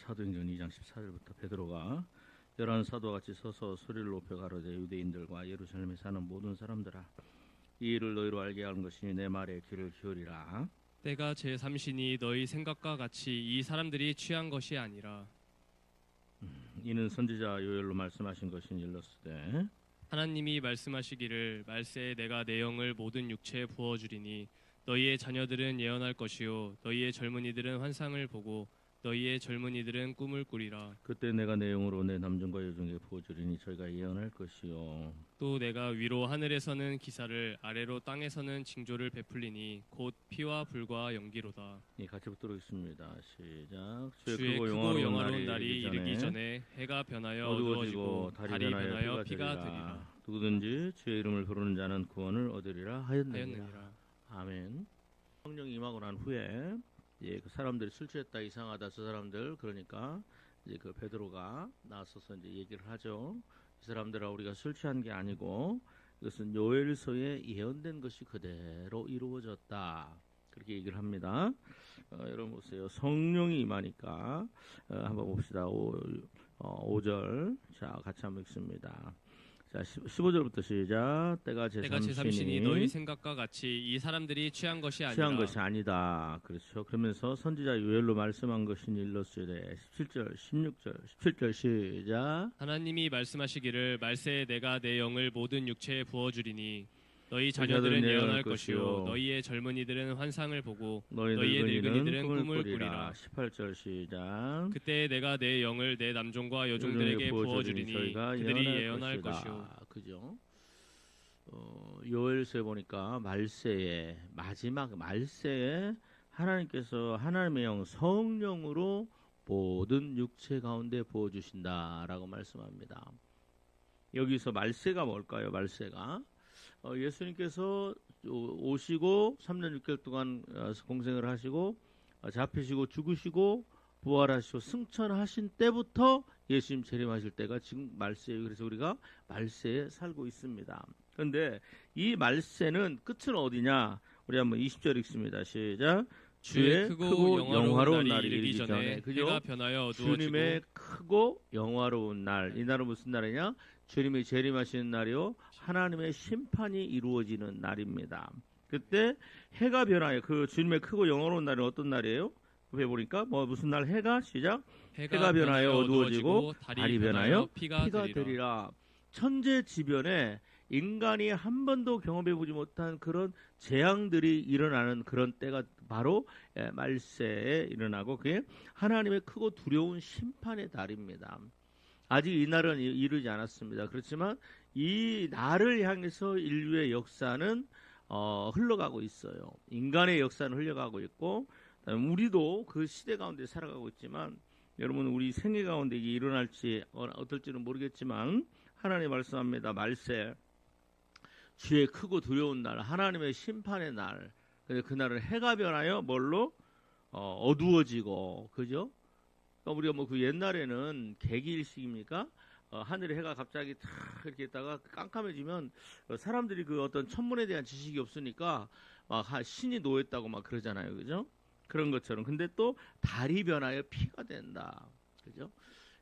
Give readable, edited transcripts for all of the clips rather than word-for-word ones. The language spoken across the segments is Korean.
사도행전 2장 14절부터 베드로가 열한 사도와 같이 서서 소리를 높여 가로되 유대인들과 예루살렘에 사는 모든 사람들아 이 일을 너희로 알게 하는 것이니 내 말에 귀를 기울이라. 때가 제3시니 너희 생각과 같이 이 사람들이 취한 것이 아니라 이는 선지자 요엘로 말씀하신 것이 일렀으되 하나님이 말씀하시기를 말세에 내가 내 영을 모든 육체에 부어주리니 너희의 자녀들은 예언할 것이요 너희의 젊은이들은 환상을 보고 너희의 젊은이들은 꿈을 꾸리라. 그때 내가 내 영으로 내 남종과 여종에게 부어주리니 저희가 예언할 것이요 또 내가 위로 하늘에서는 기사를 아래로 땅에서는 징조를 베풀리니 곧 피와 불과 연기로다. 같이 붙도록 있습니다. 시작. 주의 크고 영화로운 날이 이르기 전에 해가 변하여 어두워지고 달이 변하여 피가 되리라. 누구든지 주의 이름을 부르는 자는 구원을 얻으리라 하였느니라. 아멘. 성령이 임하고 난 후에 그 사람들이 술 취했다 이상하다 저 사람들 그러니까 이제 그 베드로가 나서서 이제 얘기를 하죠. 이 사람들아 우리가 술 취한 게 아니고 이것은 요엘서에 예언된 것이 그대로 이루어졌다. 그렇게 얘기를 합니다. 여러분 보세요. 성령이 임하니까 한번 봅시다. 5절 자 같이 한번 읽습니다. 자 15절부터 시작. 때가 제3시니 너희 생각과 같이 이 사람들이 취한 것이 아니다. 그렇죠. 그러면서 선지자 요엘로 말씀한 것이 일렀으되 17절 16절 17절 시작. 하나님이 말씀하시기를 말세에 내가 내 영을 모든 육체에 부어주리니 너희 자녀들은 예언할 것이요 너희의 젊은이들은 환상을 보고 너희의 늙은이들은 꿈을 꾸리라. 18절 시작. 그때 내가 내 영을 내 남종과 여종들에게 부어주리니 그들이 예언할 것이요. 그죠? 요엘서에 보니까 말세에 마지막 말세에 하나님께서 하나님의 영 성령으로 모든 육체 가운데 부어주신다라고 말씀합니다. 여기서 말세가 뭘까요? 말세가 예수님께서 오시고 3년 6개월 동안 공생을 하시고 잡히시고 죽으시고 부활하시고 승천하신 때부터 예수님 재림하실 때가 지금 말세예요. 그래서 우리가 말세에 살고 있습니다. 그런데 이 말세는 끝은 어디냐? 우리 한번 20절 읽습니다. 시작. 주의 크고 영화로운 날이 이르기 전에 해가 변하여 어두워지고 주님의 크고 영화로운 날. 이 날은 무슨 날이냐? 주님이 재림하시는 날이요 하나님의 심판이 이루어지는 날입니다. 그때 해가 변하여 그 주님의 크고 영화로운 날은 어떤 날이에요? 왜 보니까 무슨 날 해가 시작 해가 변하여 어두워지고 달이 변하여 피가 되리라. 천재지변에 인간이 한 번도 경험해 보지 못한 그런 재앙들이 일어나는 그런 때가 바로 말세에 일어나고 그게 하나님의 크고 두려운 심판의 날입니다. 아직 이 날은 이르지 않았습니다. 그렇지만 이 날을 향해서 인류의 역사는 흘러가고 있어요. 인간의 역사는 흘러가고 있고 우리도 그 시대 가운데 살아가고 있지만 여러분 우리 생애 가운데 이게 일어날지 어떨지는 모르겠지만 하나님 말씀합니다. 말세 주의 크고 두려운 날 하나님의 심판의 날 그날은 해가 변하여 뭘로 어두워지고 그죠? 우리가 그 옛날에는 개기일식입니까? 하늘에 해가 갑자기 탁 이렇게 있다가 깜깜해지면 사람들이 그 어떤 천문에 대한 지식이 없으니까 막 신이 노했다고 막 그러잖아요, 그죠? 그런 것처럼. 근데 또 달이 변하여 피가 된다, 그죠?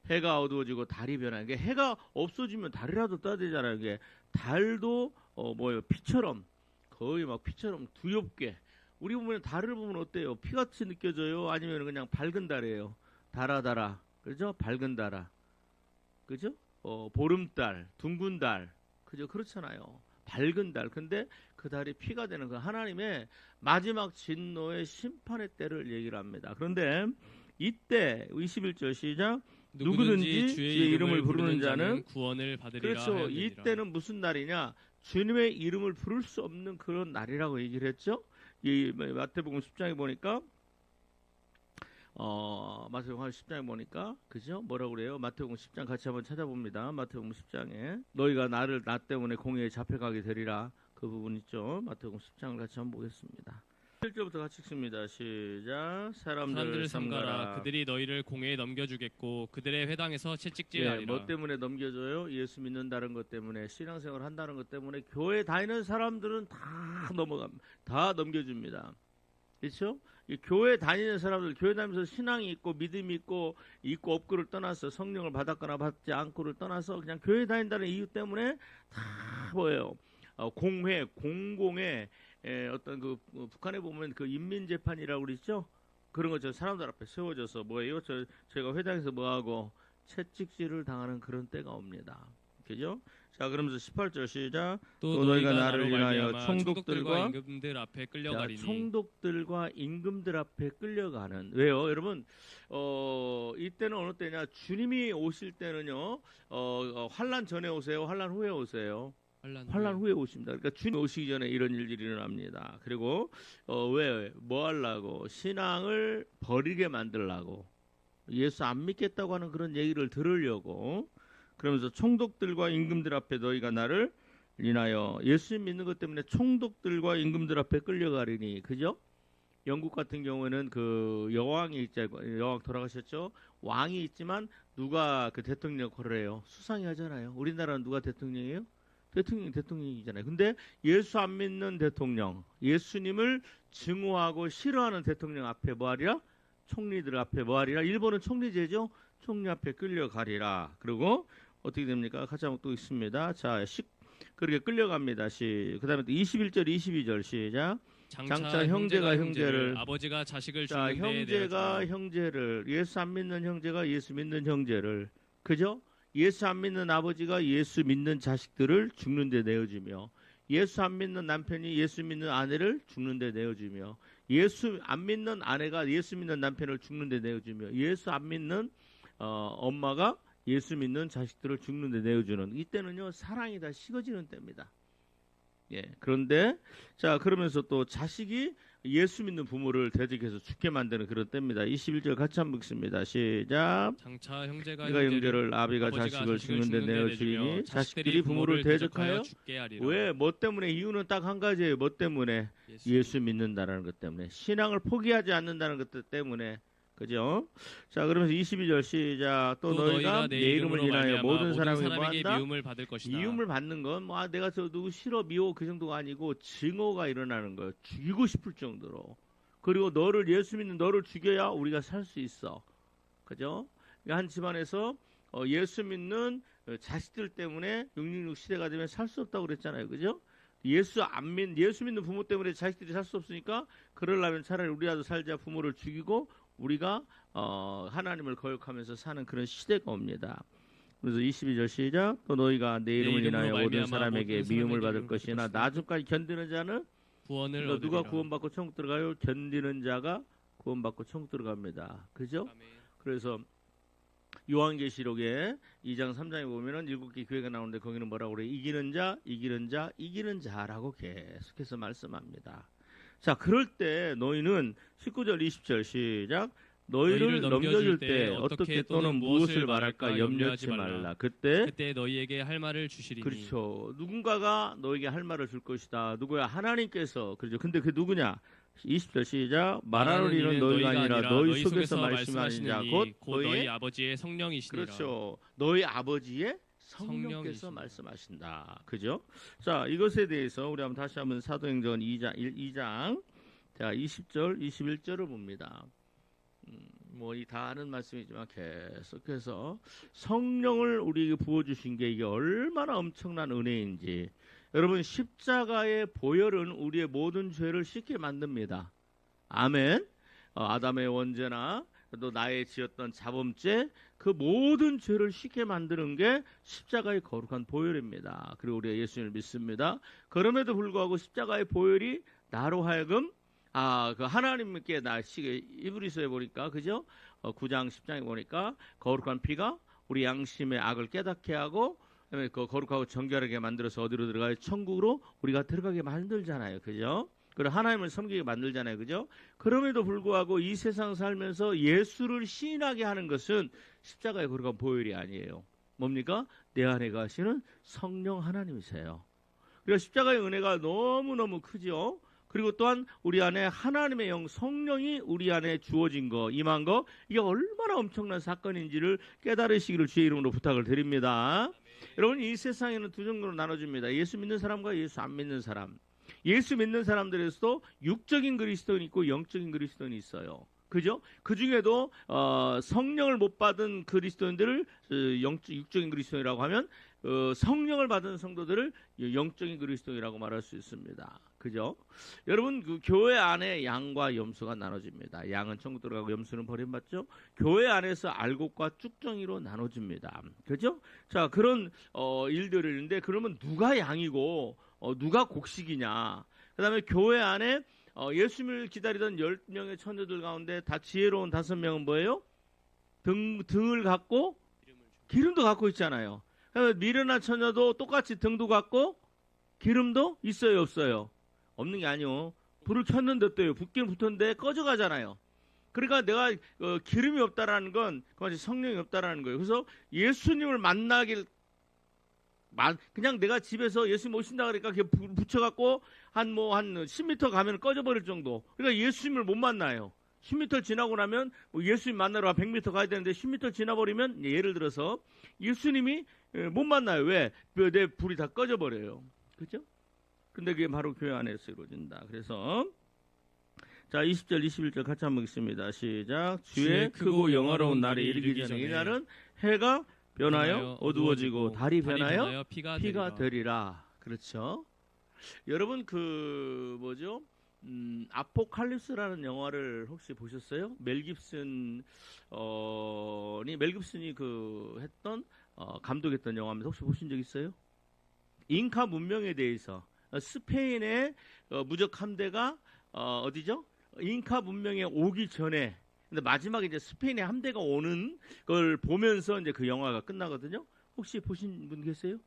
해가 어두워지고 달이 변하는 게 해가 없어지면 달이라도 떠야 되잖아요. 이게 달도 피처럼 거의 막 피처럼 두렵게 우리 보면 달을 보면 어때요? 피같이 느껴져요? 아니면 그냥 밝은 달이에요? 달아 그죠? 밝은 달아 그죠? 보름달 둥근 달 그죠? 그렇잖아요. 밝은 달. 근데 그 달이 피가 되는 그 하나님의 마지막 진노의 심판의 때를 얘기를 합니다. 그런데 이때 21절 시작 누구든지 주의 이름을 부르는 자는 구원을 받으리라. 그렇죠. 하였느니라. 이때는 무슨 날이냐? 주님의 이름을 부를 수 없는 그런 날이라고 얘기를 했죠. 이 마태복음 10장에 보니까 마태복음 10장에 보니까 그죠? 뭐라고 그래요? 마태복음 10장 같이 한번 찾아봅니다. 마태복음 10장에 너희가 나 때문에 공회에 잡혀가게 되리라. 그 부분 있죠. 마태복음 10장을 같이 한번 보겠습니다. 1절부터 같이 읽습니다. 시작. 사람들을 삼가라. 그들이 너희를 공회에 넘겨주겠고 그들의 회당에서 채찍질하리라. 뭐 때문에 넘겨줘요? 예수 믿는다는 것 때문에 신앙생활 한다는 것 때문에 교회 다니는 사람들은 다 넘겨줍니다. 그렇죠? 이 교회 다니는 사람들, 교회 다니면서 신앙이 있고 믿음이 있고 없고를 떠나서 성령을 받았거나 받지 않고를 떠나서 그냥 교회 다닌다는 이유 때문에 다 뭐예요? 공회, 공공의 어떤 북한에 보면 그 인민재판이라고 그러죠? 그런 거죠. 사람들 앞에 세워져서 뭐예요? 저희가 회당에서 뭐하고 채찍질을 당하는 그런 때가 옵니다. 그죠? 자, 그러면서 18절 시작. 또 너희가 나를 인하여 총독들과 임금들 앞에 끌려가리니. 자, 총독들과 임금들 앞에 끌려가는. 왜요? 여러분, 이때는 어느 때냐? 주님이 오실 때는요, 환란 전에 오세요? 환란 후에 오세요? 환란 후에 오십니다. 그러니까 주님 오시기 전에 이런 일들이 일어납니다. 그리고 뭐 하려고? 신앙을 버리게 만들려고. 예수 안 믿겠다고 하는 그런 얘기를 들으려고. 그러면서 총독들과 임금들 앞에 너희가 나를 인하여 예수 믿는 것 때문에 총독들과 임금들 앞에 끌려가리니. 그죠? 영국 같은 경우에는 그 여왕이 여왕 돌아가셨죠? 왕이 있지만 누가 그 대통령 역할을 해요? 수상이 하잖아요. 우리나라는 누가 대통령이에요? 대통령이잖아요. 근데 예수 안 믿는 대통령, 예수님을 증오하고 싫어하는 대통령 앞에 뭐하리라? 총리들 앞에 뭐하리라? 일본은 총리제죠? 총리 앞에 끌려가리라. 그리고 어떻게 됩니까? 같이 한번 또 있습니다. 자, 그렇게 끌려갑니다. 그 다음에 또 21절, 22절 시작. 장차 형제가 형제를, 아버지가 자식을 자, 형제가 형제를, 예수 안 믿는 형제가 예수 믿는 형제를, 그죠? 예수 안 믿는 아버지가 예수 믿는 자식들을 죽는 데 내어주며, 예수 안 믿는 남편이 예수 믿는 아내를 죽는 데 내어주며, 예수 안 믿는 아내가 예수 믿는 남편을 죽는 데 내어주며, 예수 안 믿는 엄마가 예수 믿는 자식들을 죽는 데 내어주는, 이때는요 사랑이 다 식어지는 때입니다. 예, 그런데 자, 그러면서 또 자식이 예수 믿는 부모를 대적해서 죽게 만드는 그런 때입니다. 21절 같이 한번 읽습니다. 시작. 장차 형제가 형제를 아비가 자식을 죽는 데 내어주리니 자식들이 부모를 대적하여 죽게 하리라. 왜? 뭐 때문에? 이유는 딱 한 가지예요. 뭐 때문에? 예수 믿는다라는 것 때문에. 신앙을 포기하지 않는다는 것 때문에. 그죠? 자, 그러면서 22절 시작. 또 너희가 내 이름을 인하여 모든 사람에게 뭐한다? 미움을 받을 것이다. 미움을 받는 건 뭐 내가 저 누구 싫어 미워 그 정도가 아니고 증오가 일어나는 거예요. 죽이고 싶을 정도로. 그리고 너를 예수 믿는 너를 죽여야 우리가 살 수 있어. 그죠? 한 집안에서 예수 믿는 자식들 때문에 666 시대가 되면 살 수 없다고 그랬잖아요. 그죠? 예수 믿는 부모 때문에 자식들이 살 수 없으니까 그러려면 차라리 우리라도 살자 부모를 죽이고 우리가 하나님을 거역하면서 사는 그런 시대가 옵니다. 그래서 22절 시작. 또 너희가 내 이름을 인하여 모든 사람에게 미움을 받을 것이나 나중까지 견디는 자는 구원을 얻으리라. 누가 구원받고 천국 들어가요? 견디는 자가 구원받고 천국 들어갑니다. 그죠? 아멘. 그래서 요한계시록에 2장 3장에 보면은 7개 교회가 나오는데 거기는 뭐라고 그래요? 이기는 자라고 계속해서 말씀합니다. 자, 그럴 때 너희는 19절 20절 시작. 너희를 넘겨줄 때 어떻게 또는 무엇을 말할까 염려하지 말라. 그때 너희에게 할 말을 주시리니. 그렇죠. 누군가가 너에게 할 말을 줄 것이다. 누구야? 하나님께서. 그렇죠. 근데 그 누구냐? 20절 시작. 말하는 이는 너희가 아니라 너희 속에서 말씀하시는 자 곧 너희 아버지의 성령이시니라. 그렇죠. 너희 아버지의 성령께서 말씀하신다. 그죠? 자, 이것에 대해서 우리 다시 한번 사도행전 2장 자, 20절, 21절을 봅니다. 뭐 다 아는 말씀이지만 계속해서 성령을 우리에게 부어주신 게 이게 얼마나 엄청난 은혜인지. 여러분, 십자가의 보혈은 우리의 모든 죄를 씻게 만듭니다. 아멘. 아담의 원죄나 또 나의 지었던 자범죄 그 모든 죄를 씻게 만드는 게 십자가의 거룩한 보혈입니다. 그리고 우리가 예수님을 믿습니다. 그럼에도 불구하고 십자가의 보혈이 나로 하여금 그 하나님께 이브리서에 보니까 그죠? 9장 10장에 보니까 거룩한 피가 우리 양심의 악을 깨닫게 하고 그 거룩하고 정결하게 만들어서 어디로 들어가요? 천국으로 우리가 들어가게 만들잖아요. 그죠? 그리고 하나님을 섬기게 만들잖아요. 그죠? 그럼에도 불구하고 이 세상 살면서 예수를 시인하게 하는 것은 십자가의 거룩한 보혈이 아니에요. 뭡니까? 내 안에 가시는 성령 하나님이세요. 그래서 십자가의 은혜가 너무너무 크죠. 그리고 또한 우리 안에 하나님의 영 성령이 우리 안에 주어진 거, 임한 거, 이게 얼마나 엄청난 사건인지를 깨달으시기를 주의 이름으로 부탁을 드립니다. 여러분, 이 세상에는 두 종류로 나눠집니다. 예수 믿는 사람과 예수 안 믿는 사람. 예수 믿는 사람들에서도 육적인 그리스도인이 있고 영적인 그리스도인이 있어요. 그죠? 그 중에도 성령을 못 받은 그리스도인들을 육적인 그리스도인이라고 하면 성령을 받은 성도들을 영적인 그리스도인이라고 말할 수 있습니다. 그죠? 여러분 그 교회 안에 양과 염소가 나눠집니다. 양은 천국 들어가고 염소는 버림받죠. 교회 안에서 알곡과 쭉정이로 나눠집니다. 그죠? 자 그런 일들이 있는데 그러면 누가 양이고 누가 곡식이냐? 그다음에 교회 안에 예수님을 기다리던 10명의 처녀들 가운데 다 지혜로운 5명은 뭐예요? 등을 갖고 기름도 갖고 있잖아요. 미르나 처녀도 똑같이 등도 갖고 기름도 있어요, 없어요? 없는 게 아니요. 불을 켰는데 어때요? 붙긴 붙었는데 꺼져가잖아요. 그러니까 내가 기름이 없다라는 건 그것이 성령이 없다라는 거예요. 그래서 예수님을 만나길 그냥 내가 집에서 예수님 오신다 그러니까 붙여갖고 한 10m 가면 꺼져버릴 정도. 그러니까 예수님을 못 만나요. 10m 지나고 나면 예수님 만나러 100m 가야 되는데 10m 지나버리면 예를 들어서 예수님이 못 만나요. 왜? 내 불이 다 꺼져버려요. 그죠? 근데 그게 바로 교회 안에서 이루어진다. 그래서 자 20절 21절 같이 한번 읽습니다. 시작. 주의 크고 영화로운 날이 이르기 전에 이 날은 해가 변하여 어두워지고 달이 변하여 피가 되리라. 그렇죠. 여러분 그 뭐죠? 아포칼립스라는 영화를 혹시 보셨어요? 멜 깁슨이 그 했던 감독했던 영화입니다. 혹시 보신 적 있어요? 잉카 문명에 대해서 스페인의 무적 함대가 어디죠? 잉카 문명에 오기 전에 근데 마지막에 이제 스페인의 함대가 오는 걸 보면서 이제 그 영화가 끝나거든요. 혹시 보신 분 계세요?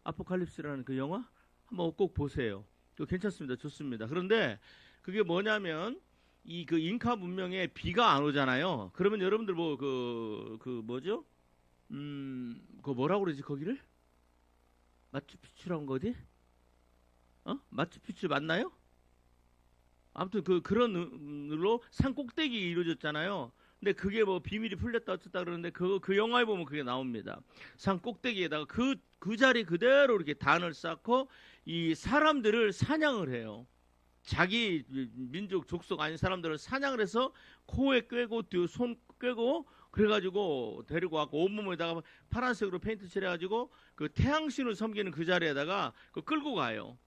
아포칼립스라는 그 영화 한번 꼭 보세요. 그거 괜찮습니다. 좋습니다. 그런데 그게 뭐냐면 이 그 잉카 문명에 비가 안 오잖아요. 그러면 여러분들 뭐 그 뭐죠? 그 뭐라고 그러지 거기를? 마추픽추라는 거 어디? 마추픽추 맞나요? 아무튼 그런 산 꼭대기 이루어졌잖아요. 근데 그게 뭐 비밀이 풀렸다 어쨌다 그러는데 그 영화에 보면 그게 나옵니다. 산 꼭대기에다가 그 자리 그대로 이렇게 단을 쌓고 이 사람들을 사냥을 해요. 자기 민족 족속 아닌 사람들을 사냥을 해서 코에 꿰고 손 꿰고 그래가지고 데리고 왔고 온몸에다가 파란색으로 페인트 칠해가지고 그 태양신을 섬기는 그 자리에다가 끌고 가요.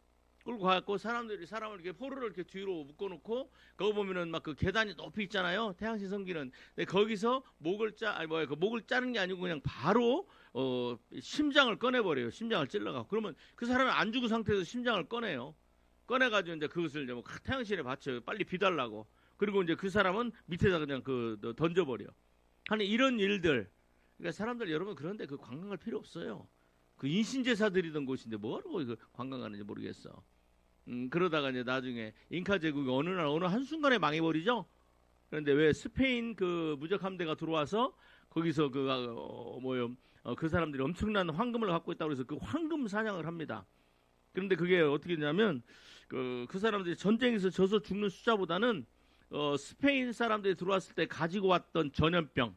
끌고 가고 사람들이 사람을 이렇게 포로를 이렇게 뒤로 묶어놓고 거기 보면은 막 그 계단이 높이 있잖아요. 태양신 섬기는. 근데 거기서 목을 자르는 게 아니고 그냥 바로 심장을 꺼내버려요. 심장을 찔러가. 그러면 그 사람은 안 죽은 상태에서 심장을 꺼내요. 꺼내가지고 이제 그것을 이제 태양신에 받쳐요. 빨리 비달라고. 그리고 이제 그 사람은 밑에다 그냥 던져버려. 하는 이런 일들. 그러니까 사람들 여러분 그런데 그 관광할 필요 없어요. 그 인신제사 드리던 곳인데 뭐하러 관광 가는지 모르겠어. 그러다가 이제 나중에 잉카 제국이 어느 한순간에 망해버리죠. 그런데 왜 스페인 그 무적 함대가 들어와서 거기서 그 사람들이 엄청난 황금을 갖고 있다고 해서 그 황금 사냥을 합니다. 그런데 그게 어떻게 되냐면 그 사람들이 전쟁에서 져서 죽는 숫자보다는 스페인 사람들이 들어왔을 때 가지고 왔던 전염병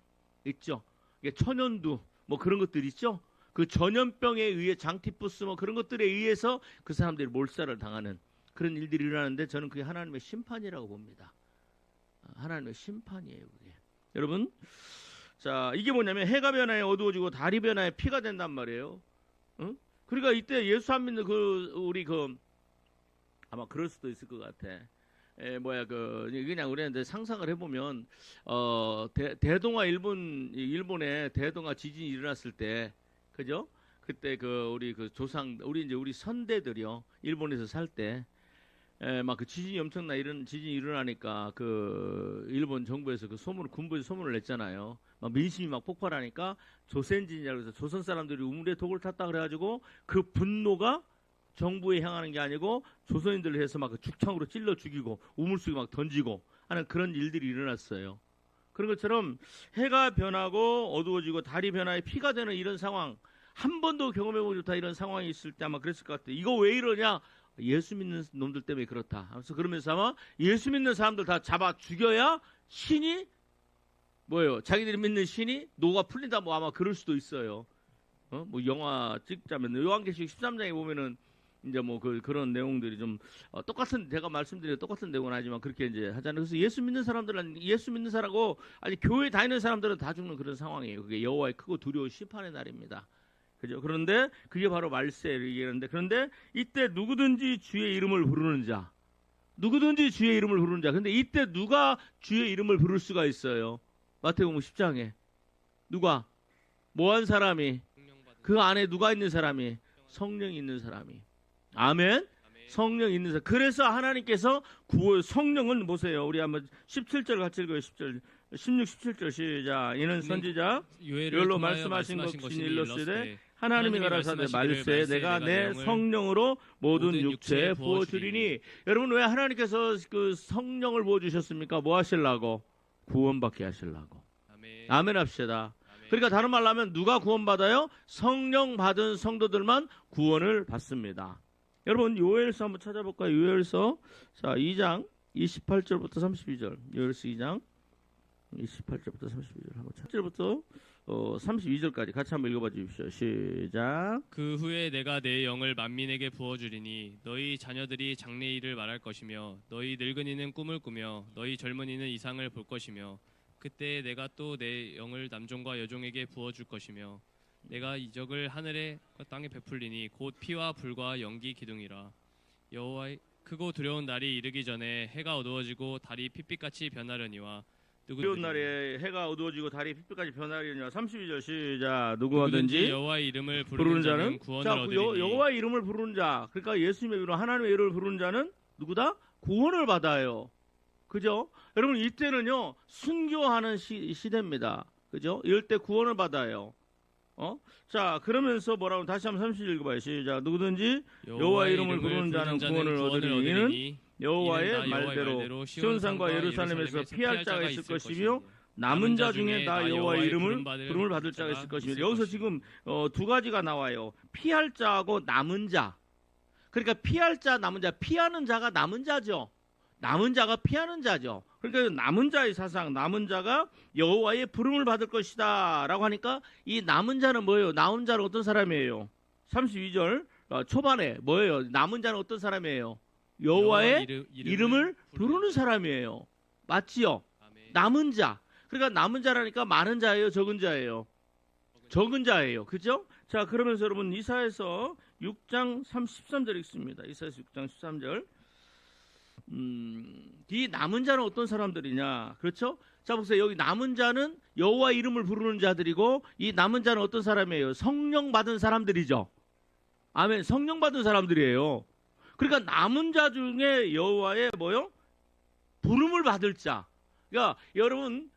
있죠. 이게 천연두 뭐 그런 것들 있죠. 그 전염병에 의해 장티푸스 뭐 그런 것들에 의해서 그 사람들이 몰살을 당하는 그런 일들이 일어나는데 저는 그게 하나님의 심판이라고 봅니다. 하나님의 심판이에요, 그게. 여러분, 자 이게 뭐냐면 해가 변하여 어두워지고 달이 변하여 피가 된단 말이에요. 응? 그러니까 이때 예수 안 믿는 우리 아마 그럴 수도 있을 것 같아. 그냥 우리는 상상을 해보면 대동아 일본에 대동아 지진이 일어났을 때. 그죠? 그때 우리 우리 선대들이요. 일본에서 살 때, 막 그 지진이 이런 지진이 일어나니까 일본 정부에서 군부에서 소문을 냈잖아요. 막 민심이 막 폭발하니까 조센진이라고 해서 조선 사람들이 우물에 독을 탔다 그래가지고 그 분노가 정부에 향하는 게 아니고 조선인들을 해서 막 죽창으로 찔러 죽이고 우물 속에 막 던지고 하는 그런 일들이 일어났어요. 그런 것처럼 해가 변하고 어두워지고 달이 변하여 피가 되는 이런 상황 한 번도 경험해보지 못한 이런 상황이 있을 때 아마 그랬을 것 같아요. 이거 왜 이러냐? 예수 믿는 놈들 때문에 그렇다. 그러면서 아마 예수 믿는 사람들 다 잡아 죽여야 신이 자기들이 믿는 신이 노가 풀린다 아마 그럴 수도 있어요. 뭐 영화 찍자면 요한계시록 13장에 보면은 이제 뭐 그런 내용들이 좀 똑같은 제가 말씀드린 똑같은 내용은 아니지만 그렇게 이제 하잖아요. 그래서 예수 믿는 사람들은 예수 믿는 사람하고 아니 교회 다니는 사람들은 다 죽는 그런 상황이에요. 그게 여호와의 크고 두려운 심판의 날입니다. 그죠? 그런데 그게 바로 말세를 얘기하는데 그런데 이때 누구든지 주의 이름을 부르는 자, 누구든지 주의 이름을 부르는 자. 근데 이때 누가 주의 이름을 부를 수가 있어요? 마태복음 10장에 누가 뭐한 사람이 그 안에 누가 있는 사람이 성령이 있는 사람이. 아멘. 성령 있는 사람. 그래서 하나님께서 성령은 보세요. 우리 한번 17절 같이 읽어요. 10절. 16, 17절 시작. 이는 선지자 요엘로 말씀하신 것이 일렀으되 하나님이 가라사대 말세 내가 내 성령으로 모든 육체에 부어주리니. 여러분 왜 하나님께서 그 성령을 부어주셨습니까? 뭐 하시려고? 구원받게 하시려고. 아멘 합시다. 그러니까 다른 말로 하면 누가 구원받아요? 성령 받은 성도들만 구원을 받습니다. 여러분 요엘서 한번 찾아볼까요? 요엘서 자 2장 28절부터 32절. 요엘서 2장 28절부터 32절 한번 1절부터 32절까지 같이 한번 읽어봐 주십시오. 시작. 그 후에 내가 내 영을 만민에게 부어주리니 너희 자녀들이 장래 일을 말할 것이며 너희 늙은이는 꿈을 꾸며 너희 젊은이는 이상을 볼 것이며 그때 내가 또 내 영을 남종과 여종에게 부어줄 것이며 내가 이적을 하늘에 땅에 베풀리니 곧 피와 불과 연기 기둥이라. 여호와의 크고 두려운 날이 이르기 전에 해가 어두워지고 달이 핏빛같이 변하려니와 두려운 날에 해가 어두워지고 달이 핏빛같이 변하려니와. 32절 시작. 누구든지 여호와의 이름을 부르는 자는 구원을 얻으리니. 여호와의 이름을 부르는 자, 그러니까 예수님의 이름 하나님의 이름을 부르는 자는 누구다? 구원을 받아요. 그죠? 여러분 이때는요 순교하는 시대입니다. 그죠? 이럴 때 구원을 받아요. 자 그러면서 뭐라고 다시 한번 30절 읽어봐요. 시작. 누구든지 여호와의 이름을 부르는 자는 구원을 얻으리니 이는 여호와의 말대로 시온산과 예루살렘에서 피할 자가 있을 것이며 남은 자 중에 나 여호와의 이름을 부름을 받을 자가 있을 것이며. 여기서 지금 두 가지가 나와요. 피할 자하고 남은 자. 그러니까 피할 자, 남은 자. 피하는 자가 남은 자죠. 남은 자가 피하는 자죠. 그러니까 남은 자의 사상, 남은 자가 여호와의 부름을 받을 것이다 라고 하니까 이 남은 자는 뭐예요? 남은 자는 어떤 사람이에요? 32절 초반에 뭐예요? 남은 자는 어떤 사람이에요? 여호와의 이름을 부르는 사람이에요. 맞지요? 아멘. 남은 자. 그러니까 남은 자라니까 많은 자예요? 적은 자예요? 적은 자예요. 그죠? 자 그러면서 여러분 이사야서 6장 13절 읽습니다. 이사야서 6장 13절. 이 남은 자는 어떤 사람들이냐? 그렇죠? 자 보세요. 여기 남은 자는 여호와 이름을 부르는 자들이고 이 남은 자는 어떤 사람이에요? 성령 받은 사람들이죠. 아멘. 성령 받은 사람들이에요. 그러니까 남은 자 중에 여호와의 뭐요? 부름을 받을 자. 그러니까 여러분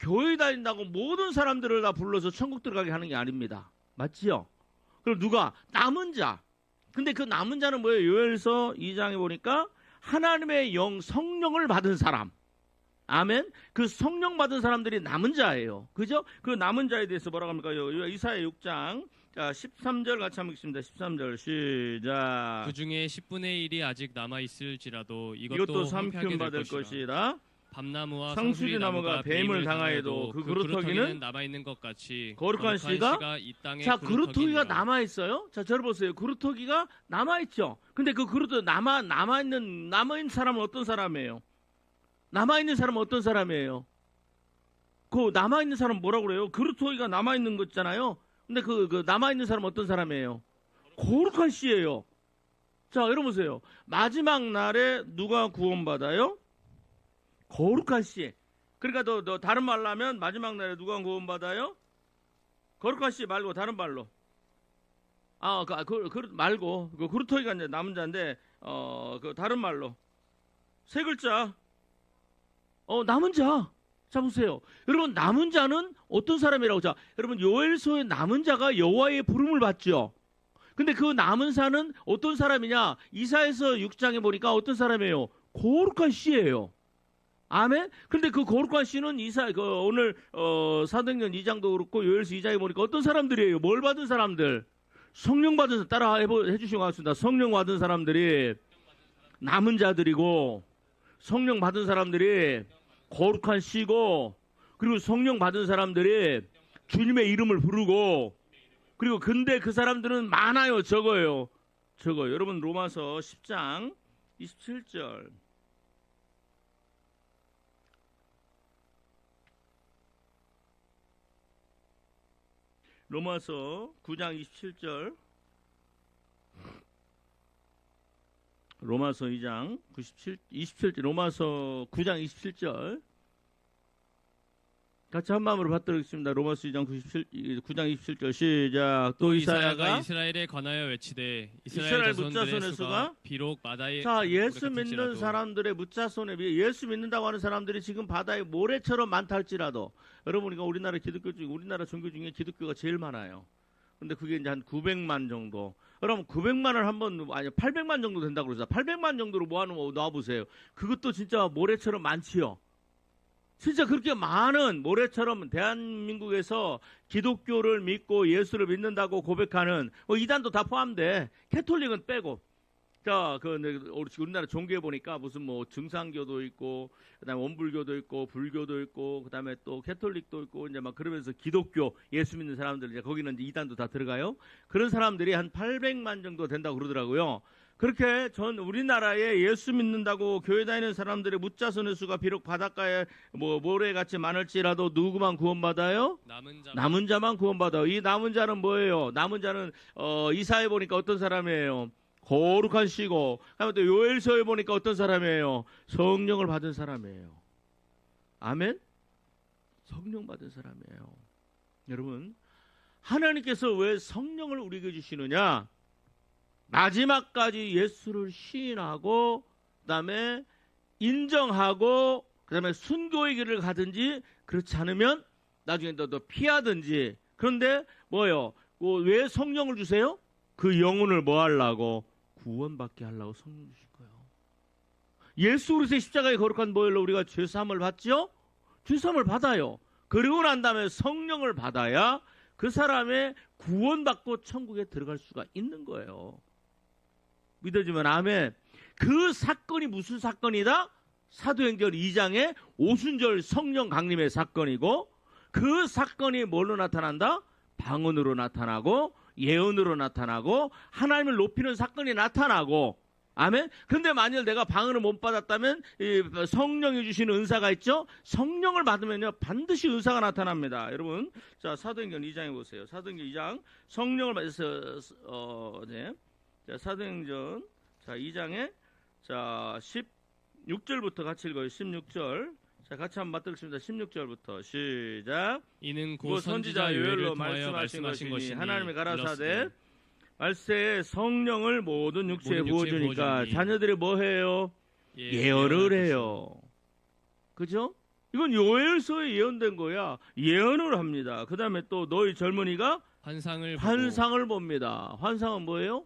교회 다닌다고 모든 사람들을 다 불러서 천국 들어가게 하는 게 아닙니다. 맞지요? 그럼 누가? 남은 자. 근데 그 남은 자는 뭐예요? 요엘서 2장에 보니까 하나님의 영 성령을 받은 사람. 아멘. 그 성령 받은 사람들이 남은 자예요. 그죠? 그 남은 자에 대해서 뭐라고 합니까? 이사야 6장 자 13절 같이 한번 읽습니다. 13절 시작. 그 중에 10분의 1이 아직 남아 있을지라도 이것도 삼킴 받을 것이라. 밤나무와 상수리 나무가 뱀을 당하여도 그 그루터기는 남아 있는 것 같이 거룩한 씨가 이 땅에 자 그루터기가 남아 있어요. 자 저를 보세요. 그루터기가 남아 있죠. 근데 그 그루터기 남아 있는 사람은 어떤 사람이에요? 남아 있는 사람은 어떤 사람이에요? 그 남아 있는 사람 뭐라고 그래요? 그루터기가 남아 있는 거잖아요. 근데 그 남아 있는 사람은 어떤 사람이에요? 거룩한 씨예요. 자 여러분 보세요. 마지막 날에 누가 구원받아요? 거룩한 씨. 그러니까 너 다른 말로 하면 마지막 날에 누가 구원받아요? 거룩한 씨 말고 다른 말로. 말고 그 그루터기가 이제 남은 자인데 그 다른 말로 세 글자. 남은 자. 자 보세요. 여러분 남은 자는 어떤 사람이라고? 자 여러분 요엘서의 남은 자가 여호와의 부름을 받죠. 근데 그 남은 자는 어떤 사람이냐? 이사야서 6장에 보니까 어떤 사람이에요? 거룩한 씨예요. 아멘. 근데 그 거룩한 씨는 오늘 사도행전 2장도 그렇고 요엘서 2장에 보니까 어떤 사람들이에요? 뭘 받은 사람들? 성령 받은 사람. 따라 해주시면 고맙습니다. 성령 받은 사람들이 남은 자들이고 성령 받은 사람들이 거룩한 씨고 그리고 성령 받은 사람들이 주님의 이름을 부르고 그리고 근데 그 사람들은 많아요? 적어요? 저거 여러분 로마서 10장 27절. 로마서 9장 27절. 로마서 2장 27절. 로마서 9장 27절. 같이 한 마음으로 받들겠습니다. 로마서 2장 9장 27절 시작. 또 이사야가 이스라엘에 관하여 외치되 이스라엘 자손들의 수가 비록 바다에 자, 예수 믿는 사람들의 묻자손에 비해 예수 믿는다고 하는 사람들이 지금 바다에 모래처럼 많다 할지라도 여러분 우리나라 기독교 중에 우리나라 종교 중에 기독교가 제일 많아요. 근데 그게 이제 한 900만 정도. 그럼 900만을 한번 아니 800만 정도 된다고 그러죠. 800만 정도로 모아놓은 놔 보세요. 그것도 진짜 모래처럼 많지요. 진짜 그렇게 많은 모래처럼 대한민국에서 기독교를 믿고 예수를 믿는다고 고백하는 이단도 다 포함돼. 캐톨릭은 빼고. 자, 우리나라 종교에 보니까 무슨 뭐 증상교도 있고, 그다음에 원불교도 있고, 불교도 있고, 그다음에 또 캐톨릭도 있고, 이제 막 그러면서 기독교 예수 믿는 사람들 이제 거기는 이제 이단도 다 들어가요. 그런 사람들이 한 800만 정도 된다고 그러더라고요. 그렇게 우리나라에 예수 믿는다고 교회 다니는 사람들의 묻자손의 수가 비록 바닷가에 뭐 모래같이 많을지라도 누구만 구원받아요? 남은 자만 구원받아요. 이 남은 자는 뭐예요? 남은 자는 이사에 보니까 어떤 사람이에요? 거룩한 시고, 그다음에 또 요엘서에 보니까 어떤 사람이에요? 성령을 받은 사람이에요. 아멘? 성령 받은 사람이에요. 여러분, 하나님께서 왜 성령을 우리에게 주시느냐? 마지막까지 예수를 시인하고 그다음에 인정하고 그다음에 순교의 길을 가든지 그렇지 않으면 나중에 너 피하든지. 그런데 뭐예요? 왜 성령을 주세요? 그 영혼을 뭐 하려고? 구원받게 하려고 성령 주신 거예요. 예수 그리스도의 십자가의 거룩한 보혈로 우리가 죄사함을 받죠? 죄사함을 받아요. 그리고 난 다음에 성령을 받아야 그 사람의 구원받고 천국에 들어갈 수가 있는 거예요. 믿어지면 아멘. 그 사건이 무슨 사건이다? 사도행전 2장의 오순절 성령 강림의 사건이고, 그 사건이 뭘로 나타난다? 방언으로 나타나고 예언으로 나타나고 하나님을 높이는 사건이 나타나고. 아멘. 근데 만일 내가 방언을 못 받았다면 성령이 주시는 은사가 있죠. 성령을 받으면요 반드시 은사가 나타납니다. 여러분, 자 사도행전 2장에 보세요. 사도행전 2장 성령을 받아서 자, 사도행전 2장에 자 16절부터 같이 읽어요. 16절. 자, 같이 한번 맞들겠습니다. 16절부터 시작. 이는 곧 선지자 요엘로 말씀하신 것이니 하나님의 가라사대 말세에 성령을 모든 육체에 부어주니까 자녀들이 뭐 해요? 예언을 해요. 그죠? 이건 요엘서에 예언된 거야. 예언을 합니다. 그 다음에 또 너희 젊은이가 환상을 봅니다. 환상은 뭐예요?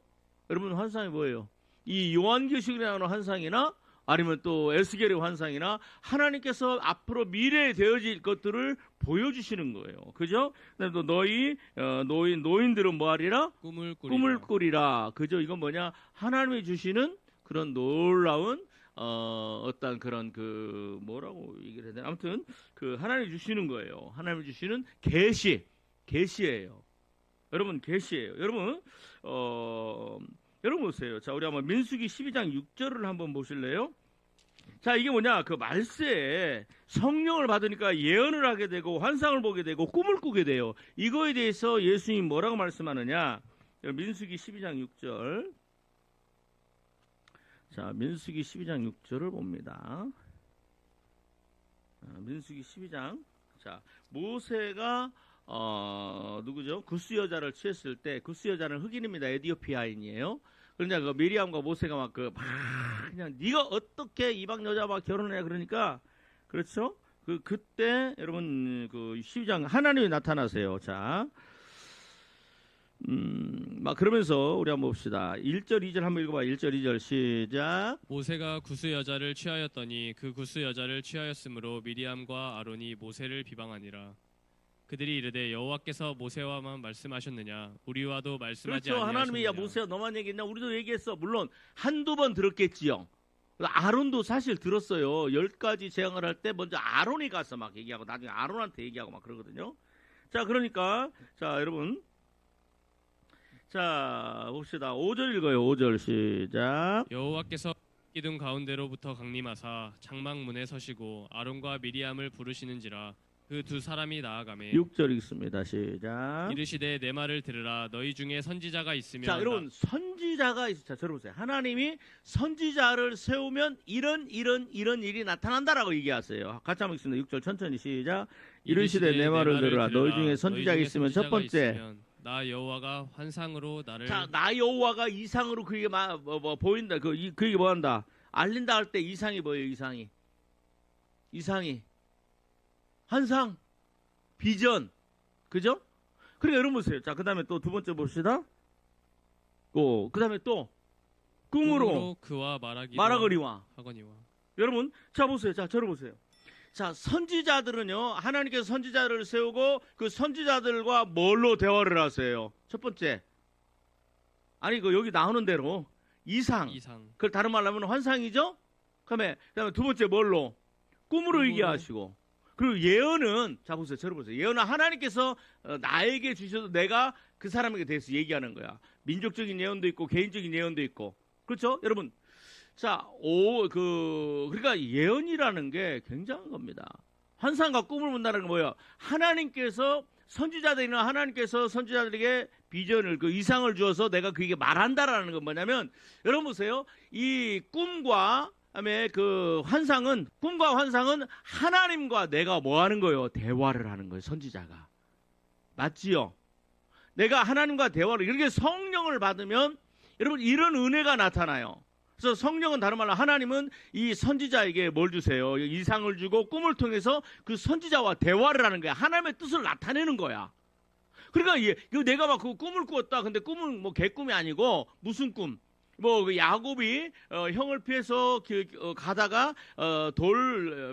여러분, 환상이 뭐예요? 이 요한계시록이라는 환상이나 아니면 또 에스겔의 환상이나 하나님께서 앞으로 미래에 되어질 것들을 보여주시는 거예요. 그죠? 그다음에 또 노인들은 뭐 하리라? 꿈을 꾸리라. 그죠? 이건 뭐냐? 하나님이 주시는 그런 놀라운 어떤 그런 뭐라고 얘기를 해야 되나? 아무튼 하나님이 주시는 거예요. 하나님이 주시는 계시예요. 여러분, 계시예요. 여러분, 여러분 보세요. 자, 우리 한번 민수기 12장 6절을 한번 보실래요? 자, 이게 뭐냐? 그 말세에 성령을 받으니까 예언을 하게 되고 환상을 보게 되고 꿈을 꾸게 돼요. 이거에 대해서 예수님이 뭐라고 말씀하느냐? 민수기 12장 6절. 자, 민수기 12장 6절을 봅니다. 민수기 12장. 자, 모세가 누구죠? 구스 여자를 취했을 때, 구스 여자는 흑인입니다. 에디오피아인이에요. 그러냐, 미리암과 모세가 막 그냥 네가 어떻게 이방 여자와 결혼해? 그러니까, 그렇죠? 그때 여러분 12장 하나님이 나타나세요. 자, 막 그러면서 우리 한번 봅시다. 1절 2절 한번 읽어봐. 1절 2절 시작. 모세가 구스 여자를 취하였더니 그 구스 여자를 취하였으므로 미리암과 아론이 모세를 비방하니라. 그들이 이르되 여호와께서 모세와만 말씀하셨느냐? 우리와도 말씀하지 그렇죠. 아니하셨느냐? 하나님이 야 모세야 너만 얘기했냐? 우리도 얘기했어. 물론 한두 번 들었겠지요. 아론도 사실 들었어요. 10가지 재앙을 할 때 먼저 아론이 가서 막 얘기하고 나중에 아론한테 얘기하고 막 그러거든요. 자, 그러니까 자 여러분, 자, 봅시다. 5절 읽어요. 5절 시작. 여호와께서 기둥 가운데로부터 강림하사 장막문에 서시고 아론과 미리암을 부르시는지라 그 두 사람이 나아가매 6절 읽습니다. 시작. 이르시되 내 말을 들으라 너희 중에 선지자가 있으면 자, 여러분 선지자가 있어. 자, 들어보세요. 하나님이 선지자를 세우면 이런 일이 나타난다라고 얘기하세요. 같이 한번 읽습니다. 6절 천천히 시작. 이르시되 내 말을 들으라 너희 중에 선지자가 있으면 첫 번째 나 여호와가 환상으로 나를 자, 나 여호와가 이상으로 그게 보인다. 그게 뭐한다? 알린다 할 때 이상이 뭐예요? 이상이 환상, 비전, 그죠? 그러니까 여러분 보세요. 자, 그 다음에 또 두 번째 봅시다. 그 다음에 또 꿈으로 그와 말하거니와 하거니와. 여러분, 자 보세요. 자, 저를 보세요. 자, 선지자들은요, 하나님께서 선지자들을 세우고 그 선지자들과 뭘로 대화를 하세요? 첫 번째, 아니 그 여기 나오는 대로 이상. 그걸 다른 말로 하면 환상이죠. 그다음에 두 번째 뭘로? 꿈으로 얘기하시고. 그리고 예언은 자 보세요. 저를 보세요. 예언은 하나님께서 나에게 주셔도 내가 그 사람에게 대해서 얘기하는 거야. 민족적인 예언도 있고 개인적인 예언도 있고. 그렇죠? 여러분. 자, 그러니까 예언이라는 게 굉장한 겁니다. 환상과 꿈을 본다는 건 뭐예요? 하나님께서 선지자들에게 비전을, 그 이상을 주어서 내가 그게 말한다라는 건 뭐냐면, 여러분 보세요. 이 꿈과 그다음에 꿈과 환상은 하나님과 내가 뭐 하는 거예요? 대화를 하는 거예요. 선지자가. 맞지요? 내가 하나님과 대화를, 이렇게 성령을 받으면 여러분 이런 은혜가 나타나요. 그래서 성령은 다른 말로 하나님은 이 선지자에게 뭘 주세요? 이상을 주고 꿈을 통해서 그 선지자와 대화를 하는 거야. 하나님의 뜻을 나타내는 거야. 그러니까 내가 막 그 꿈을 꾸었다. 근데 꿈은 뭐 개꿈이 아니고 무슨 꿈? 그 야곱이 형을 피해서 가다가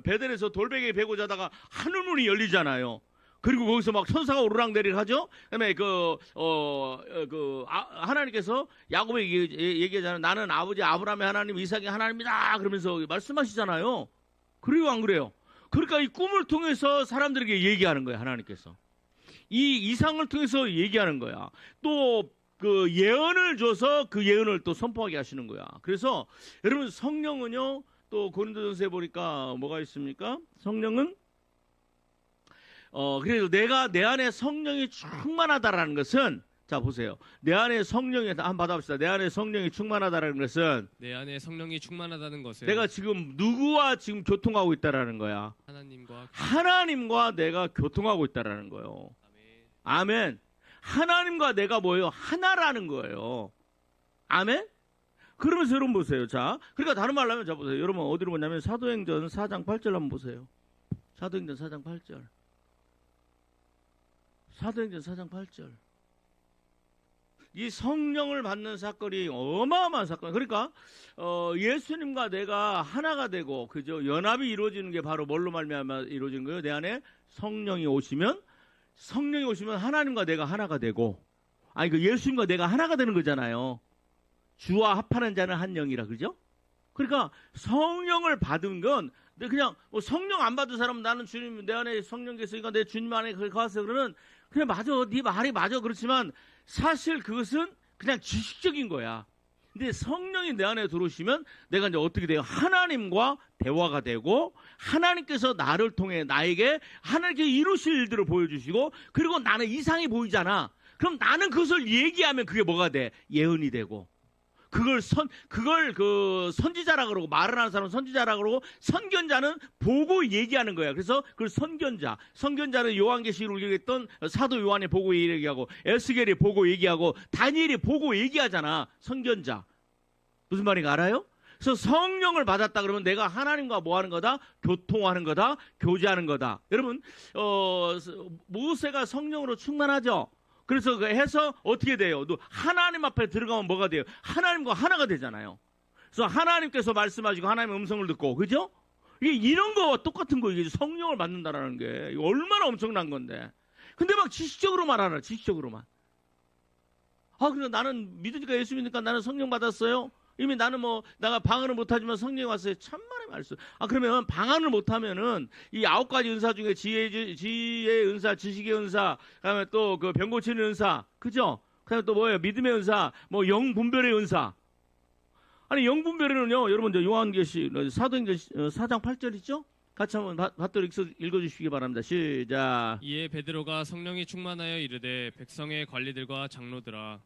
베델에서 돌베개에 베고 자다가 하늘문이 열리잖아요. 그리고 거기서 막 천사가 오르락내리락 하죠. 그다음에 하나님께서 야곱에게 얘기하잖아요. 나는 아버지 아브라함의 하나님, 이삭의 하나님이다. 그러면서 말씀하시잖아요. 그래요, 안 그래요? 그러니까 이 꿈을 통해서 사람들에게 얘기하는 거예요. 하나님께서 이 이상을 통해서 얘기하는 거야. 또 그 예언을 줘서 그 예언을 또 선포하게 하시는 거야. 그래서 여러분 성령은요, 또 고린도전서에 보니까 뭐가 있습니까? 성령은 그래서 내가 내 안에 성령이 충만하다라는 것은, 자 보세요. 내 안에 성령이, 한번 받아봅시다. 내 안에 성령이 충만하다라는 것은, 내 안에 성령이 충만하다는 것은 내가 지금 누구와 지금 교통하고 있다라는 거야? 하나님과 내가 교통하고 있다라는 거예요. 아멘. 하나님과 내가 뭐예요? 하나라는 거예요. 아멘? 그러면서 여러분 보세요. 자, 그러니까 다른 말로 하면, 자 보세요. 여러분 어디로 보냐면 사도행전 4장 8절 한번 보세요. 사도행전 4장 8절. 사도행전 4장 8절. 이 성령을 받는 사건이 어마어마한 사건. 그러니까 예수님과 내가 하나가 되고, 그죠? 연합이 이루어지는 게 바로 뭘로 말미암아 이루어지는 거예요? 내 안에 성령이 오시면 하나님과 내가 하나가 되고, 아니 그 예수님과 내가 하나가 되는 거잖아요. 주와 합하는 자는 한 영이라, 그죠? 그러니까 성령을 받은 건 그냥 성령 안 받은 사람은 나는 주님 내 안에 성령 계시니까 내 주님 안에 가서 그러는, 그래 맞아, 네 말이 맞아. 그렇지만 사실 그것은 그냥 지식적인 거야. 근데 성령이 내 안에 들어오시면 내가 이제 어떻게 돼요? 하나님과 대화가 되고, 하나님께서 나를 통해 나에게 하나님께서 이루실 일들을 보여주시고, 그리고 나는 이상이 보이잖아. 그럼 나는 그것을 얘기하면 그게 뭐가 돼? 예언이 되고. 그걸 선지자라 그러고, 말을 하는 사람은 선지자라 그러고, 선견자는 보고 얘기하는 거야. 그래서 그걸 선견자는 요한계시록을 얘기했던 사도 요한이 보고 얘기하고, 에스겔이 보고 얘기하고, 다니엘이 보고 얘기하잖아. 선견자. 무슨 말인가 알아요? 그래서 성령을 받았다 그러면 내가 하나님과 뭐 하는 거다? 교통하는 거다? 교제하는 거다. 여러분, 모세가 성령으로 충만하죠? 그래서 해서 어떻게 돼요? 하나님 앞에 들어가면 뭐가 돼요? 하나님과 하나가 되잖아요. 그래서 하나님께서 말씀하시고 하나님의 음성을 듣고, 그죠? 이런 거와 똑같은 거, 이게 성령을 받는다라는 게 이거 얼마나 엄청난 건데. 근데 막 지식적으로만 하나, 지식적으로만. 그래 나는 믿으니까 예수 믿으니까 나는 성령 받았어요. 이미 나는 내가 방언을 못하지만 성령이 왔어요. 참말의 말씀. 그러면 방언을 못하면은 이 9가지 은사 중에 지혜의 은사, 지식의 은사, 그다음에 또 그 병 고치는 은사, 그죠? 그다음에 또 뭐예요? 믿음의 은사, 뭐 영분별의 은사. 아니 영분별에는요, 여러분 저 요한계시 사도행전 4장 8절 있죠? 같이 한번 받도록 읽어주시기 바랍니다. 시작. 이에 베드로가 성령이 충만하여 이르되 백성의 관리들과 장로들아,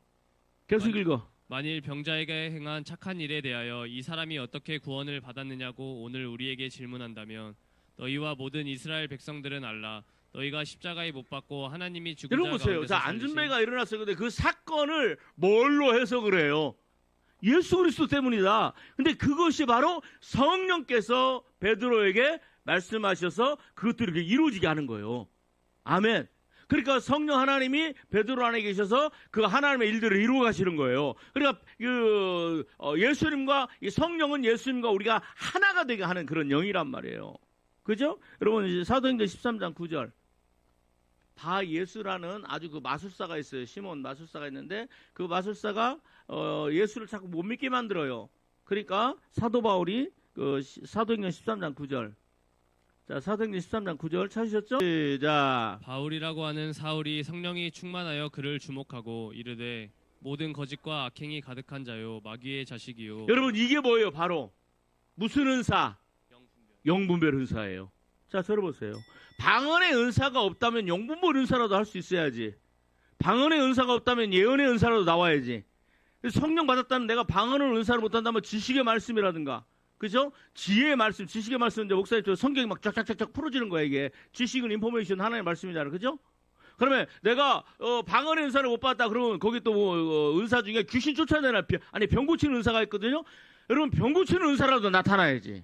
계속 읽어. 만일 병자에게 행한 착한 일에 대하여 이 사람이 어떻게 구원을 받았느냐고 오늘 우리에게 질문한다면 너희와 모든 이스라엘 백성들은 알라. 너희가 십자가에 못 박고 하나님이 죽은 자 여러분 보세요. 가운데서 자, 살리신 안전배가 일어났어요. 근데 그 사건을 뭘로 해석을 해요? 예수 그리스도 때문이다. 근데 그것이 바로 성령께서 베드로에게 말씀하셔서 그것들이 이렇게 이루어지게 하는 거예요. 아멘. 그러니까 성령 하나님이 베드로 안에 계셔서 그 하나님의 일들을 이루어 가시는 거예요. 그러니까 예수님과 이 성령은 예수님과 우리가 하나가 되게 하는 그런 영이란 말이에요. 그죠? 여러분 이제 사도행전 13장 9절. 바 예수라는 아주 그 마술사가 있어요. 시몬 마술사가 있는데 그 마술사가 예수를 자꾸 못 믿게 만들어요. 그러니까 사도 바울이 그 사도행전 13장 9절. 자, 사도행전 13장 9절 찾으셨죠? 시작. 바울이라고 하는 사울이 성령이 충만하여 그를 주목하고 이르되 모든 거짓과 악행이 가득한 자요 마귀의 자식이요. 여러분 이게 뭐예요? 바로 무슨 은사? 영분별 은사예요. 자, 들어보세요. 방언의 은사가 없다면 영분별 은사라도 할 수 있어야지. 방언의 은사가 없다면 예언의 은사라도 나와야지. 성령 받았다면 내가 방언을 은사를 못한다면 지식의 말씀이라든가, 그죠? 지혜의 말씀, 지식의 말씀, 이제 목사님 성경이 막 쫙쫙쫙쫙 풀어지는 거야, 이게. 지식은 인포메이션 하나의 말씀이잖아, 그죠? 그러면 내가 방언의 은사를 못 받았다 그러면 거기 또 뭐 은사 중에 귀신 쫓아내는 아니 병 고치는 은사가 있거든요. 여러분 병 고치는 은사라도 나타나야지.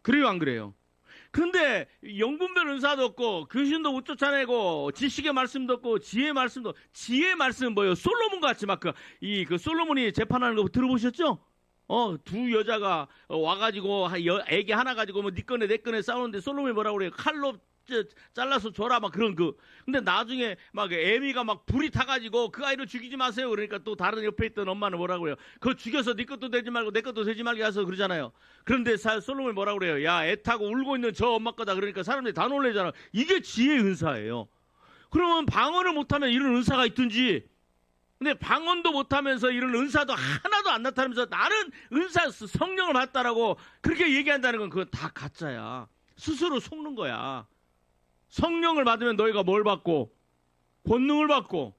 그래요, 안 그래요? 근데 영분별 은사도 없고 귀신도 못 쫓아내고 지식의 말씀도 없고 지혜의 말씀도, 지혜의 말씀은 뭐예요? 솔로몬 같이 막 그 솔로몬이 재판하는 거 들어보셨죠? 두 여자가 와가지고 애기 하나 가지고 뭐 네 꺼내 내 꺼내 싸우는데 솔로몬이 뭐라고 그래요? 칼로 잘라서 줘라 막 그런 근데 나중에 막 애미가 막 불이 타가지고 그 아이를 죽이지 마세요. 그러니까 또 다른 옆에 있던 엄마는 뭐라고 그래요? 그거 죽여서 네 것도 되지 말고 내 것도 되지 말게 해서 그러잖아요. 그런데 솔로몬이 뭐라고 그래요? 야, 애 타고 울고 있는 저 엄마 거다. 그러니까 사람들이 다 놀래잖아. 이게 지혜의 은사예요. 그러면 방언을 못하면 이런 은사가 있든지, 근데 방언도 못하면서 이런 은사도 하나도 안 나타나면서 나는 은사 성령을 받았다라고 그렇게 얘기한다는 건 그건 다 가짜야. 스스로 속는 거야. 성령을 받으면 너희가 뭘 받고? 권능을 받고.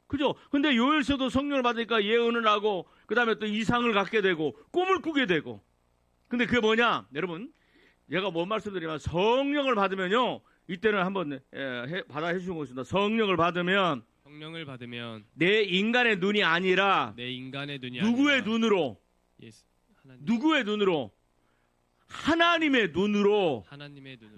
그죠? 근데 요엘서도 성령을 받으니까 예언을 하고, 그 다음에 또 이상을 갖게 되고, 꿈을 꾸게 되고. 근데 그게 뭐냐? 여러분, 제가 뭔 말씀드리면 성령을 받으면요, 이때는 한번 받아 해주신 것입니다. 성령을 받으면 내 인간의 눈이 아니라 누구의 아니라 눈으로? 누구의 눈으로? 하나님의 눈으로.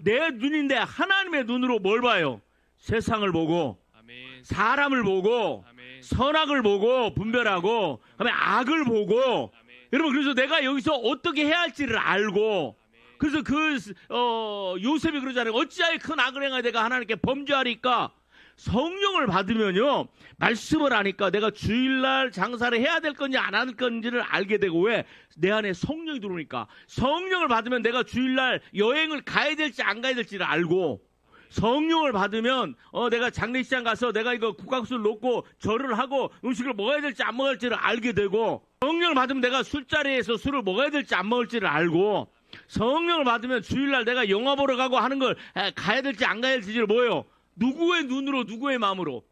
내 눈인데 하나님의 눈으로 뭘 봐요? 세상을 보고, 아멘. 사람을 보고, 아멘. 선악을 보고 분별하고, 그다음에 악을 보고. 아멘. 여러분, 그래서 내가 여기서 어떻게 해야 할지를 알고, 아멘. 그래서 요셉이 그러잖아요. 어찌하여 큰 악을 행하여 내가 하나님께 범죄하리까? 성령을 받으면요, 말씀을 하니까 내가 주일날 장사를 해야 될 건지 안 할 건지를 알게 되고, 왜? 내 안에 성령이 들어오니까. 성령을 받으면 내가 주일날 여행을 가야 될지 안 가야 될지를 알고, 성령을 받으면 내가 장례식장 가서 내가 이거 국화국수를 놓고 절을 하고 음식을 먹어야 될지 안 먹어야 될지를 알게 되고, 성령을 받으면 내가 술자리에서 술을 먹어야 될지 안 먹을지를 알고, 성령을 받으면 주일날 내가 영화 보러 가고 하는 걸 가야 될지 안 가야 될지를 뭐예요? 누구의 눈으로, 누구의 마음으로?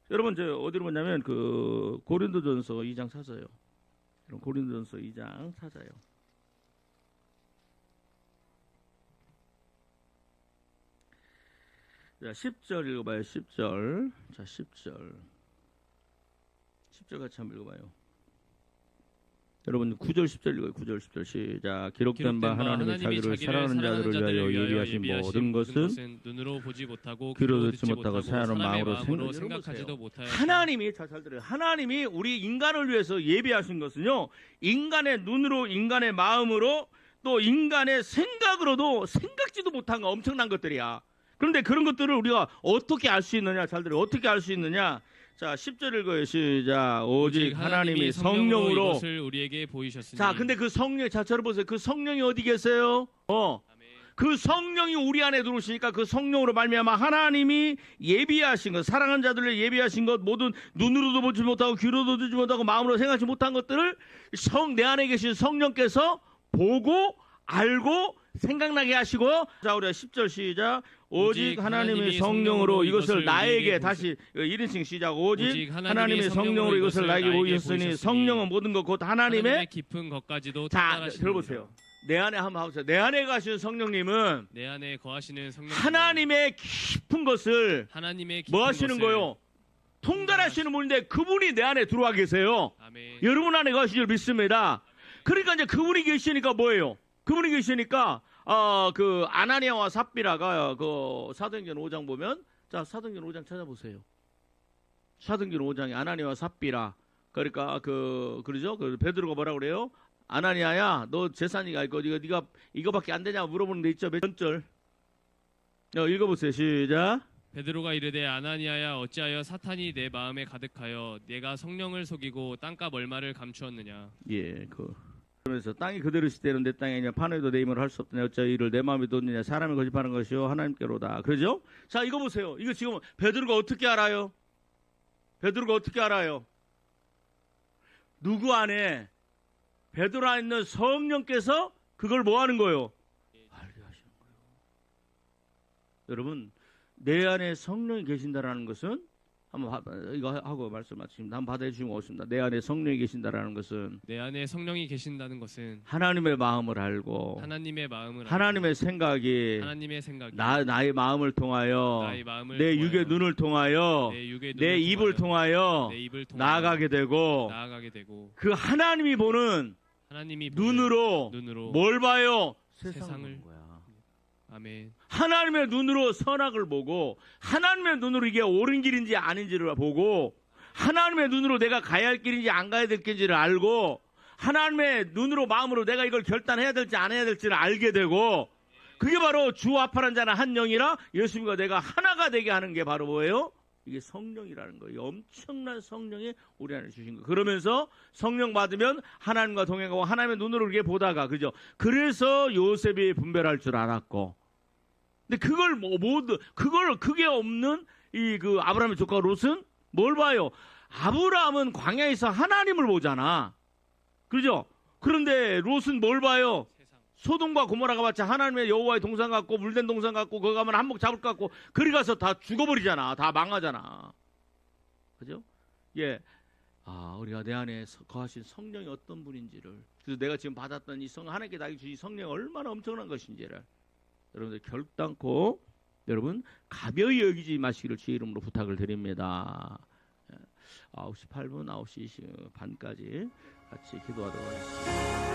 여러분, 저 어디로 보냐면 그 고린도전서 2장 찾아요. 고린도전서 2장 찾아요. 자, 10절 읽어봐요. 10절. 자, 10절. 10절 같이 한번 읽어봐요. 여러분 9절 10절 읽어요. 9절 10절 시작. 기록된 바 하나님의 자기를 사랑하는 자들을 위하여 예비하신 모든 것은 눈으로 보지 못하고 귀로 듣지 못하고 사람은 마음으로 생각하지도 못하여. 하나님이, 잘 들어요. 하나님이 우리 인간을 위해서 예비하신 것은요, 인간의 눈으로, 인간의 마음으로, 또 인간의 생각으로도 생각지도 못한 거, 엄청난 것들이야. 그런데 그런 것들을 우리가 어떻게 알 수 있느냐? 잘 들어요. 어떻게 알 수 있느냐? 자, 10절 읽어요. 시작. 오직 하나님이 성령으로 이것을 우리에게 보이셨으니. 자, 근데 그 성령, 자, 저를 보세요. 그 성령이 어디 계세요? 그 성령이 우리 안에 들어오시니까 그 성령으로 말미암아 하나님이 예비하신 것, 사랑하는 자들을 예비하신 것, 모든 눈으로도 보지 못하고 귀로도 듣지 못하고 마음으로 생각하지 못한 것들을 내 안에 계신 성령께서 보고 알고 생각나게 하시고, 자 우리가 10절 시작. 오직 하나님의 성령으로 이것을 나에게, 다시 1인칭 시작. 오직 하나님의 성령으로 이것을 나에게 보이셨으니 성령은 모든 것 곧 하나님의 깊은 것까지도 자 통달하시느니라. 들어보세요. 내 안에 한번 해보세요. 내 안에 가시는 성령님은 내 안에 거하시는 성령 하나님의 깊은 것을 하나님의 깊은 뭐 하시는 것을 거요? 통달하시는 분인데 그분이 내 안에 들어와 계세요. 아멘. 여러분 안에 가신 줄 믿습니다. 그러니까 이제 그분이 계시니까 뭐예요? 그분이 계시니까 그 아나니아와 삽비라가 그 사도행전 5장 보면, 자 사도행전 5장 찾아보세요. 사도행전 5장에 아나니아와 삽비라, 그러니까 그러죠? 그 베드로가 뭐라 그래요? 아나니아야, 너 재산이가 있고 네가 이거밖에 안 되냐 물어보는 데 있죠. 몇 절? 읽어보세요. 시작. 베드로가 이르되 아나니아야 어찌하여 사탄이 내 마음에 가득하여 내가 성령을 속이고 땅값 얼마를 감추었느냐. 예, 그러면서 땅이 그대로 시대는 내 땅이 아니냐, 판에도 내 힘으로 할 수 없느냐, 어찌하여 이를 내 마음에 뒀느냐, 사람이 거짓말하는 것이요 하나님께로다. 그러죠? 자 이거 보세요. 이거 지금 베드로가 어떻게 알아요? 베드로가 어떻게 알아요? 누구 안에? 베드로 안에 있는 성령께서 그걸 뭐 하는 거예요? 알게 하시는 거예요. 여러분, 내 안에 성령이 계신다라는 것은, 한번 이거 하고 말씀 마칩니다. 한번 받아주시면 오겠습니다. 내 안에 성령이 계신다라는 것은, 내 안에 성령이 계신다는 것은 하나님의 마음을 알고 하나님의 마음을 하나님의 알고 생각이 하나님의 생각이 나의 마음을 통하여 나의 마음을 내 통하여 육의 눈을 통하여 내 육의 내 눈을 입을 통하여 내 입을 통하여 나아가게 되고, 나아가게 되고 그 하나님이 보는 하나님이 보는 눈으로 뭘 봐요? 세상을 보는 거야. 아멘. 하나님의 눈으로 선악을 보고, 하나님의 눈으로 이게 옳은 길인지 아닌지를 보고, 하나님의 눈으로 내가 가야 할 길인지 안 가야 될 길인지를 알고, 하나님의 눈으로 마음으로 내가 이걸 결단해야 될지 안 해야 될지를 알게 되고, 그게 바로 주 앞하는 자는 한 영이라 예수님과 내가 하나가 되게 하는 게 바로 뭐예요? 이게 성령이라는 거예요. 엄청난 성령이 우리 안에 주신 거예요. 그러면서 성령 받으면 하나님과 동행하고 하나님의 눈으로 이렇게 보다가, 그죠? 그래서 요셉이 분별할 줄 알았고, 근데 그걸 그게 없는 그 아브라함의 조카 롯은 뭘 봐요? 아브라함은 광야에서 하나님을 보잖아. 그죠? 그런데 롯은 뭘 봐요? 소돔과 고모라가 마치 하나님의 여호와의 동산 같고 물된 동산 같고, 거기 가면 한몫 잡을 것 같고, 그리 가서 다 죽어버리잖아. 다 망하잖아. 그죠? 예. 우리가 내 안에 거하신 성령이 어떤 분인지를, 그래서 내가 지금 받았던 이 하나님께 나에게 주신 성령이 얼마나 엄청난 것인지를 여러분들 결단코 여러분 가벼이 여기지 마시기를 주의 이름으로 부탁을 드립니다. 9시 8분, 9시 반까지 같이 기도하도록 하겠습니다.